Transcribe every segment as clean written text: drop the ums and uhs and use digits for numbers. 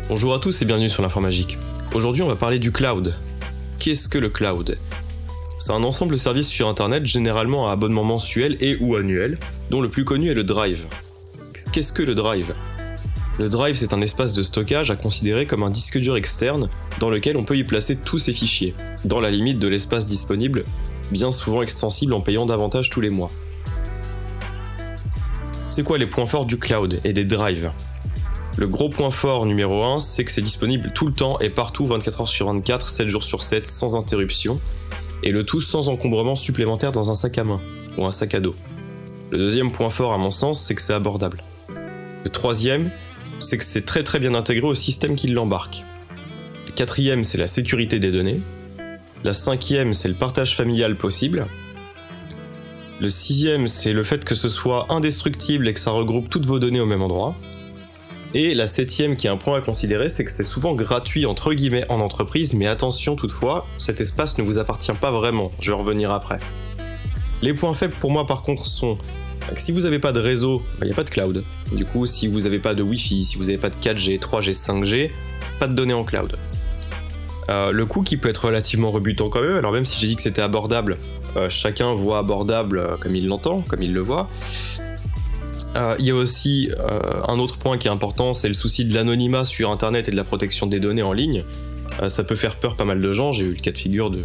Bonjour à tous et bienvenue sur l'Informagique. Aujourd'hui on va parler du cloud. Qu'est-ce que le cloud ? C'est un ensemble de services sur internet généralement à abonnement mensuel et ou annuel, dont le plus connu est le Drive. Qu'est-ce que le Drive ? Le Drive c'est un espace de stockage à considérer comme un disque dur externe dans lequel on peut y placer tous ses fichiers, dans la limite de l'espace disponible, bien souvent extensible en payant davantage tous les mois. C'est quoi les points forts du cloud et des drives ? Le gros point fort numéro 1, c'est que c'est disponible tout le temps et partout 24 heures sur 24, 7 jours sur 7, sans interruption, et le tout sans encombrement supplémentaire dans un sac à main ou un sac à dos. Le deuxième point fort à mon sens, c'est que c'est abordable. Le troisième, c'est que c'est très bien intégré au système qui l'embarque. Le quatrième, c'est la sécurité des données. La cinquième, c'est le partage familial possible. Le sixième, c'est le fait que ce soit indestructible et que ça regroupe toutes vos données au même endroit. Et la septième, qui est un point à considérer, c'est que c'est souvent gratuit entre guillemets en entreprise, mais attention toutefois, cet espace ne vous appartient pas vraiment, je vais revenir après. Les points faibles pour moi par contre sont que si vous n'avez pas de réseau, il n'y a pas de cloud. Du coup, si vous n'avez pas de Wi-Fi, si vous n'avez pas de 4G, 3G, 5G, pas de données en cloud. Le coût qui peut être relativement rebutant quand même, alors même si j'ai dit que c'était abordable, chacun voit abordable comme il l'entend, comme il le voit. Il y a aussi un autre point qui est important, c'est le souci de l'anonymat sur internet et de la protection des données en ligne. Ça peut faire peur pas mal de gens, j'ai eu le cas de figure de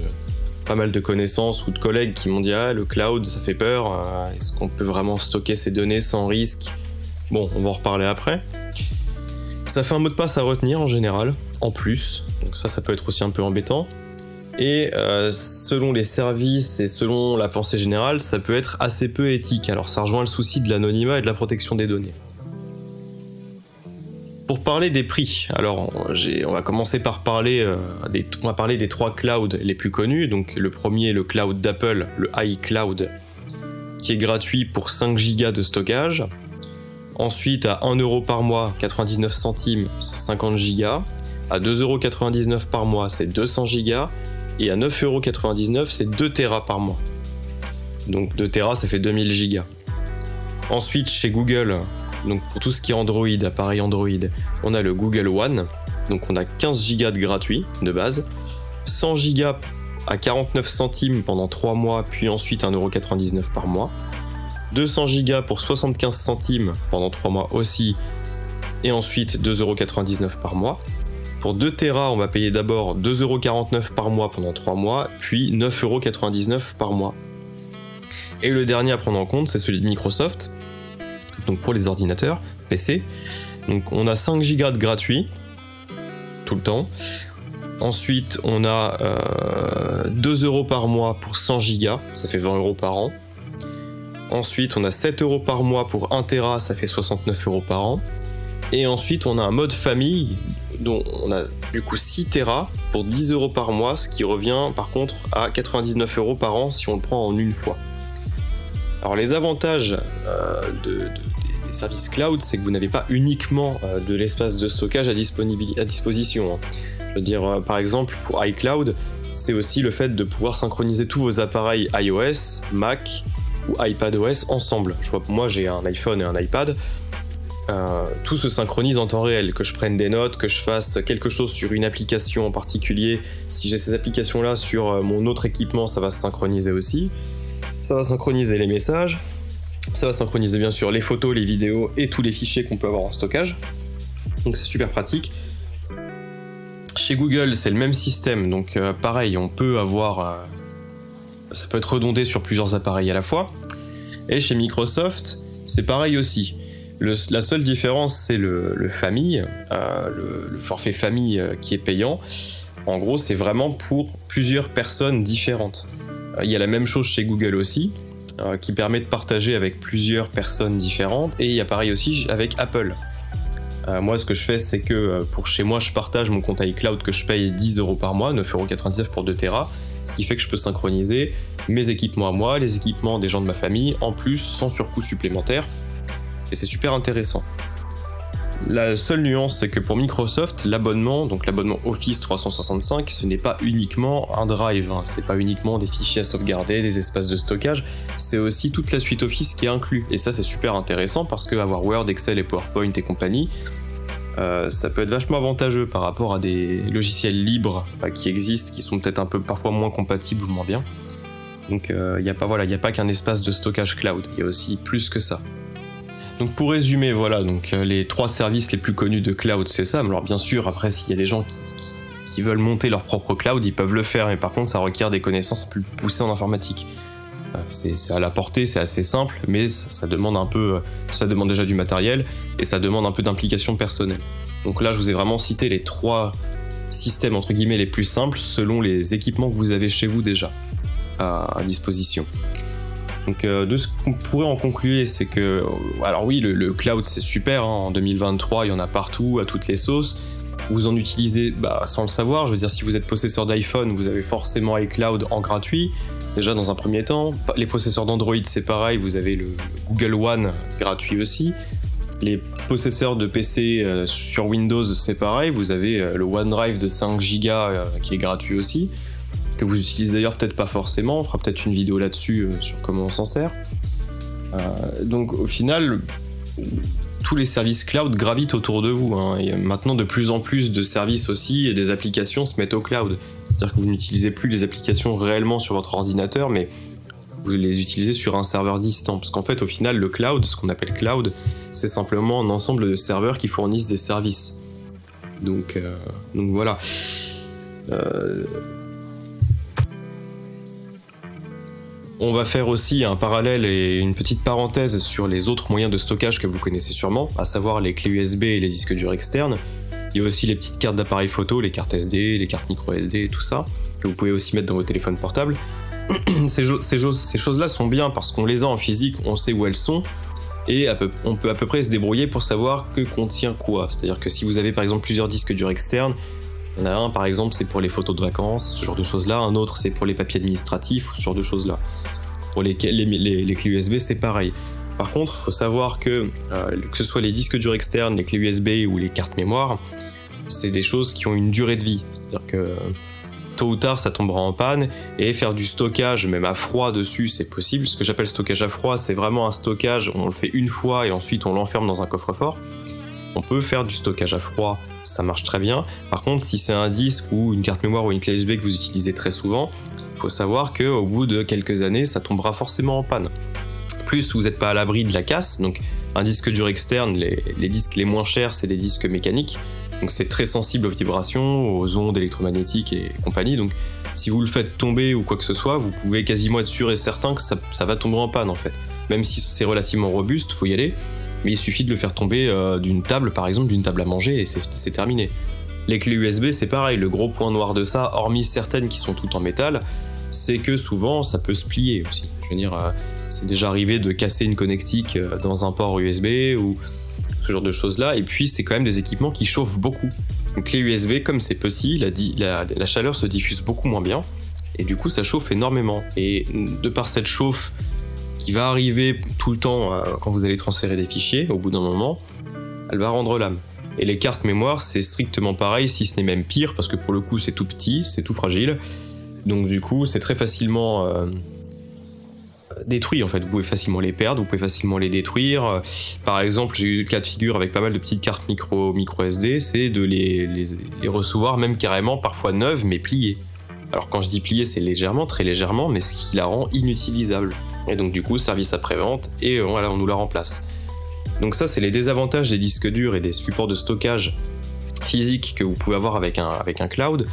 pas mal de connaissances ou de collègues qui m'ont dit « Ah, le cloud, ça fait peur, est-ce qu'on peut vraiment stocker ces données sans risque ?» Bon, on va en reparler après. Ça fait un mot de passe à retenir en général, en plus, donc ça peut être aussi un peu embêtant. Et selon les services et selon la pensée générale, ça peut être assez peu éthique, alors ça rejoint le souci de l'anonymat et de la protection des données. Pour parler des prix, alors on va commencer par parler des trois clouds les plus connus. Donc le premier, le cloud d'Apple, le iCloud, qui est gratuit pour 5 Go de stockage. Ensuite à 1€ par mois, 99 centimes, c'est 50 Go. À 2,99€ par mois, c'est 200 Go. Et à 9,99€, c'est 2 Tera par mois. Donc 2 Tera, ça fait 2000 Go. Ensuite, chez Google, donc pour tout ce qui est Android, appareil Android, on a le Google One. Donc on a 15 Go de gratuit, de base. 100 Go à 49 centimes pendant 3 mois, puis ensuite 1,99€ par mois. 200 Go pour 75 centimes pendant 3 mois aussi. Et ensuite 2,99€ par mois. Pour 2 Tera, on va payer d'abord 2,49€ par mois pendant 3 mois, puis 9,99€ par mois. Et le dernier à prendre en compte, c'est celui de Microsoft, donc pour les ordinateurs, PC. Donc on a 5 Go de gratuit, tout le temps. Ensuite, on a 2€ par mois pour 100 Go, ça fait 20€ par an. Ensuite, on a 7€ par mois pour 1 Tera, ça fait 69€ par an. Et ensuite, on a un mode famille, dont on a du coup 6 Tera pour 10€ par mois, ce qui revient par contre à 99€ par an si on le prend en une fois. Alors les avantages des services cloud, c'est que vous n'avez pas uniquement de l'espace de stockage à disposition. Je veux dire, par exemple, pour iCloud, c'est aussi le fait de pouvoir synchroniser tous vos appareils iOS, Mac ou iPadOS ensemble. Je vois, pour moi, j'ai un iPhone et un iPad. Tout se synchronise en temps réel, que je prenne des notes, que je fasse quelque chose sur une application en particulier. Si j'ai ces applications-là sur mon autre équipement, ça va se synchroniser aussi. Ça va synchroniser les messages, ça va synchroniser bien sûr les photos, les vidéos et tous les fichiers qu'on peut avoir en stockage. Donc c'est super pratique. Chez Google, c'est le même système, donc pareil, on peut avoir... ça peut être redondé sur plusieurs appareils à la fois. Et chez Microsoft, c'est pareil aussi. La seule différence, c'est le famille, le forfait famille qui est payant. En gros, c'est vraiment pour plusieurs personnes différentes. Il y a la même chose chez Google aussi, qui permet de partager avec plusieurs personnes différentes. Et il y a pareil aussi avec Apple. Moi, ce que je fais, c'est que pour chez moi, je partage mon compte iCloud que je paye 10€ par mois, 9,99€ pour 2 Tera. Ce qui fait que je peux synchroniser mes équipements à moi, les équipements des gens de ma famille, en plus sans surcoût supplémentaire. Et c'est super intéressant. La seule nuance, c'est que pour Microsoft, l'abonnement, donc l'abonnement Office 365, ce n'est pas uniquement un drive, c'est pas uniquement des fichiers à sauvegarder, des espaces de stockage, c'est aussi toute la suite Office qui est inclus. Et ça, c'est super intéressant parce que avoir Word, Excel et PowerPoint et compagnie, ça peut être vachement avantageux par rapport à des logiciels libres qui existent, qui sont peut-être un peu parfois moins compatibles ou moins bien. Donc il n'y a pas qu'un espace de stockage cloud, il y a aussi plus que ça. Donc pour résumer, voilà, donc les 3 services les plus connus de cloud, c'est ça. Alors bien sûr, après, s'il y a des gens qui veulent monter leur propre cloud, ils peuvent le faire, mais par contre, ça requiert des connaissances plus poussées en informatique. C'est à la portée, c'est assez simple, mais ça demande ça demande déjà du matériel et ça demande un peu d'implication personnelle. Donc là, je vous ai vraiment cité les 3 systèmes entre guillemets les plus simples selon les équipements que vous avez chez vous déjà à disposition. Donc de ce qu'on pourrait en conclure, c'est que, alors oui, le cloud c'est super, hein, en 2023 il y en a partout, à toutes les sauces. Vous en utilisez sans le savoir, je veux dire, si vous êtes possesseur d'iPhone, vous avez forcément iCloud en gratuit, déjà dans un premier temps. Les possesseurs d'Android c'est pareil, vous avez le Google One gratuit aussi. Les possesseurs de PC sur Windows c'est pareil, vous avez le OneDrive de 5 Go qui est gratuit aussi, que vous utilisez d'ailleurs peut-être pas forcément, on fera peut-être une vidéo là-dessus sur comment on s'en sert. Donc au final, tous les services cloud gravitent autour de vous, hein, et maintenant de plus en plus de services aussi et des applications se mettent au cloud. C'est-à-dire que vous n'utilisez plus les applications réellement sur votre ordinateur, mais vous les utilisez sur un serveur distant. Parce qu'en fait, au final, le cloud, ce qu'on appelle cloud, c'est simplement un ensemble de serveurs qui fournissent des services. Donc voilà. On va faire aussi un parallèle et une petite parenthèse sur les autres moyens de stockage que vous connaissez sûrement, à savoir les clés USB et les disques durs externes. Il y a aussi les petites cartes d'appareil photo, les cartes SD, les cartes micro SD et tout ça, que vous pouvez aussi mettre dans vos téléphones portables. Ces choses-là sont bien parce qu'on les a en physique, on sait où elles sont, et on peut à peu près se débrouiller pour savoir que contient quoi. C'est-à-dire que si vous avez par exemple plusieurs disques durs externes, il y en a un par exemple c'est pour les photos de vacances, ce genre de choses-là, un autre c'est pour les papiers administratifs, ce genre de choses-là. Pour les clés USB c'est pareil. Par contre, il faut savoir que ce soit les disques durs externes, les clés USB ou les cartes mémoire, c'est des choses qui ont une durée de vie. C'est-à-dire que tôt ou tard ça tombera en panne, et faire du stockage même à froid dessus c'est possible. Ce que j'appelle stockage à froid, c'est vraiment un stockage, on le fait une fois et ensuite on l'enferme dans un coffre-fort. On peut faire du stockage à froid, ça marche très bien. Par contre, si c'est un disque ou une carte mémoire ou une clé USB que vous utilisez très souvent, il faut savoir qu'au bout de quelques années ça tombera forcément en panne. Plus vous n'êtes pas à l'abri de la casse, donc un disque dur externe, les disques les moins chers c'est des disques mécaniques, donc c'est très sensible aux vibrations, aux ondes électromagnétiques et compagnie, donc si vous le faites tomber ou quoi que ce soit, vous pouvez quasiment être sûr et certain que ça va tomber en panne en fait. Même si c'est relativement robuste, faut y aller, mais il suffit de le faire tomber d'une table, par exemple d'une table à manger, et c'est terminé. Les clés USB c'est pareil, le gros point noir de ça, hormis certaines qui sont toutes en métal, c'est que souvent ça peut se plier aussi. Je veux dire, c'est déjà arrivé de casser une connectique dans un port USB ou ce genre de choses là, et puis c'est quand même des équipements qui chauffent beaucoup. Une clé USB, comme c'est petit, la chaleur se diffuse beaucoup moins bien, et du coup ça chauffe énormément. Et de par cette chauffe qui va arriver tout le temps quand vous allez transférer des fichiers, au bout d'un moment, elle va rendre l'âme. Et les cartes mémoire c'est strictement pareil, si ce n'est même pire, parce que pour le coup c'est tout petit, c'est tout fragile, donc du coup c'est très facilement détruit en fait. Vous pouvez facilement les perdre, vous pouvez facilement les détruire. Par exemple, j'ai eu le cas de figure avec pas mal de petites cartes micro SD, c'est de les recevoir même carrément parfois neuves mais pliées. Alors quand je dis pliées, c'est légèrement, très légèrement, mais ce qui la rend inutilisable. Et donc du coup, service après-vente, et voilà, on nous la remplace. Donc ça, c'est les désavantages des disques durs et des supports de stockage physiques que vous pouvez avoir avec un cloud.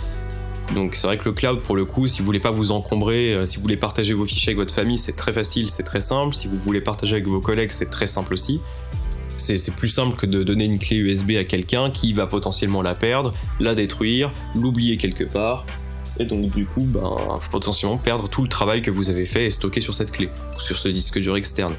Donc c'est vrai que le cloud, pour le coup, si vous voulez pas vous encombrer, si vous voulez partager vos fichiers avec votre famille, c'est très facile, c'est très simple. Si vous voulez partager avec vos collègues, c'est très simple aussi. C'est plus simple que de donner une clé USB à quelqu'un qui va potentiellement la perdre, la détruire, l'oublier quelque part, et donc du coup, potentiellement perdre tout le travail que vous avez fait et stocké sur cette clé, ou sur ce disque dur externe.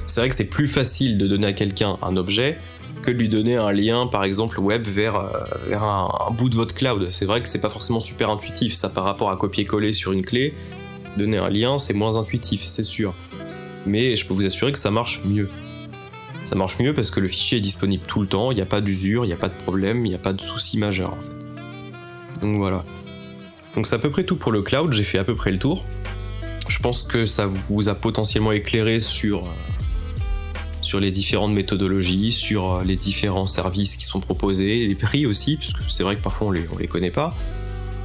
C'est vrai que c'est plus facile de donner à quelqu'un un objet que de lui donner un lien, par exemple web, vers un bout de votre cloud. C'est vrai que c'est pas forcément super intuitif, ça, par rapport à copier-coller sur une clé. Donner un lien, c'est moins intuitif, c'est sûr. Mais je peux vous assurer que ça marche mieux. Ça marche mieux parce que le fichier est disponible tout le temps, il n'y a pas d'usure, il n'y a pas de problème, il n'y a pas de souci majeur en fait. Donc voilà. Donc c'est à peu près tout pour le cloud, j'ai fait à peu près le tour. Je pense que ça vous a potentiellement éclairé sur sur les différentes méthodologies, sur les différents services qui sont proposés, les prix aussi, parce que c'est vrai que parfois on les connaît pas,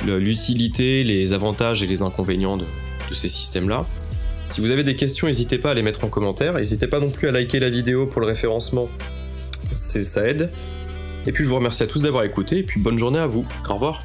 l'utilité, les avantages et les inconvénients de ces systèmes-là. Si vous avez des questions, n'hésitez pas à les mettre en commentaire, n'hésitez pas non plus à liker la vidéo pour le référencement, ça aide. Et puis je vous remercie à tous d'avoir écouté, et puis bonne journée à vous, au revoir.